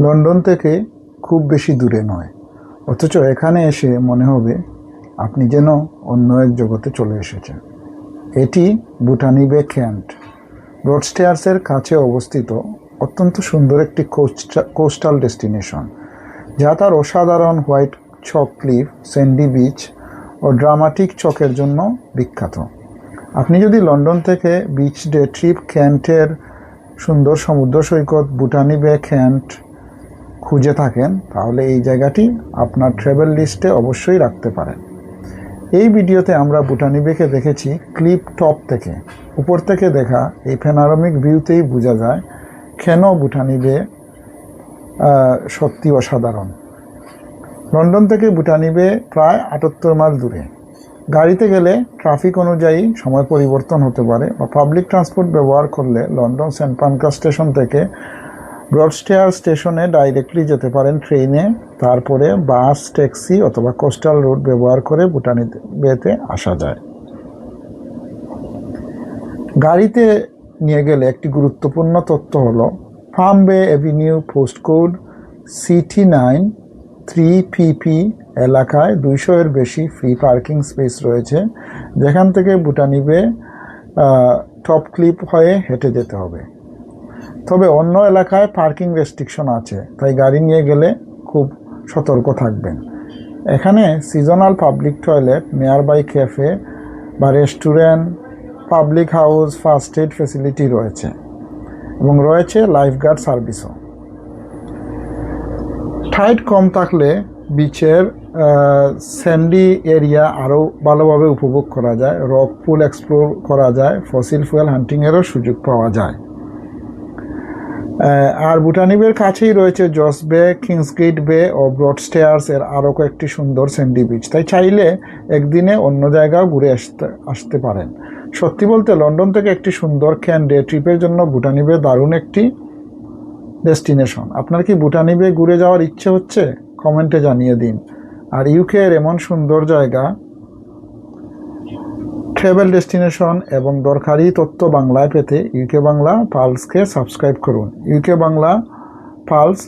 London থেকে খুব বেশি দূরে নয়, অথচ এখানে এসে মনে হবে আপনি যেন অন্য এক জগতে চলে এসেছেন। এটি বুটানি বে কেন্ট, ব্রডস্টেয়ার্সের কাছে অবস্থিত অত্যন্ত সুন্দর একটি কোস্টাল ডেস্টিনেশন, যা তার অসাধারণ হোয়াইট চক ক্লিফ, স্যান্ডি বিচ ও ড্রামাটিক চকের জন্য বিখ্যাত। আপনি যদি লন্ডন থেকে বিচ ডে ট্রিপ কেন্টের সুন্দর সমুদ্র সৈকত বুটানি বে কেন্ট খুঁজে থাকেন, তাহলে এই জায়গাটি আপনার ট্রাভেল লিস্টে অবশ্যই রাখতে পারেন। এই ভিডিওতে আমরা বুটানি বেকে দেখেছি ক্লিফ টপ থেকে। উপর থেকে দেখা এই প্যানোরামিক ভিউতেই বোঝা যায় কেন বুটানি বে সত্যি অসাধারণ। লন্ডন থেকে বুটানি বে প্রায় 78 মাইল দূরে। গাড়িতে গেলে ট্রাফিক অনুযায়ী সময় পরিবর্তন হতে পারে, বা পাবলিক ট্রান্সপোর্ট ব্যবহার করলে লন্ডন সেন্ট পানক্রাস স্টেশন থেকে ব্রডস্টেয়ার স্টেশনে ডাইরেক্টলি যেতে পারেন ট্রেনে, তারপরে বাস, ট্যাক্সি অথবা কোস্টাল রুট ব্যবহার করে বুটানি বেতে আসা যায়। গাড়িতে নিয়ে গেলে একটি গুরুত্বপূর্ণ তথ্য হলো ফার্ম বে অ্যাভিনিউ পোস্টকোড CT9 3PP এলাকায় 200-এর বেশি ফ্রি পার্কিং স্পেস রয়েছে, যেখান থেকে বুটানি বে টপ ক্লিফ হয়ে হেঁটে যেতে হবে। তবে অন্য এলাকায় পার্কিং রেস্ট্রিকশন আছে, তাই গাড়ি নিয়ে গেলে খুব সতর্ক থাকবেন। এখানে seasonal public toilet, near by cafe বা restaurant, public house, first aid facility রয়েছে এবং রয়েছে লাইফগার্ড সার্ভিসও। টাইড কম থাকলে বিচের স্যান্ডি এরিয়া আরও ভালোভাবে উপভোগ করা যায়, রক পুল এক্সপ্লোর করা যায়, ফসিল ফুয়েল হান্টিংয়েরও সুযোগ পাওয়া যায়। আর বুটানি বের কাছেই রয়েছে জস বে, কিংসগেট বে ও ব্রডস্টেয়ার্স এর আরও কয়েকটি সুন্দর স্যান্ডি বিচ, তাই চাইলে একদিনে অন্য জায়গাও ঘুরে আসতে পারেন। সত্যি বলতে লন্ডন থেকে একটি সুন্দর ডে ট্রিপের জন্য বুটানি বে দারুণ একটি ডেস্টিনেশন। আপনার কি বুটানি বে ঘুরে যাওয়ার ইচ্ছে হচ্ছে? কমেন্টে জানিয়ে দিন। আর ইউকে এর এমন সুন্দর জায়গা, ট্রাভেল ডেস্টিনেশন এবং দরকারি তথ্য বাংলায় পেতে ইউকে বাংলা পালসকে সাবস্ক্রাইব করুন। UK Bangla pulse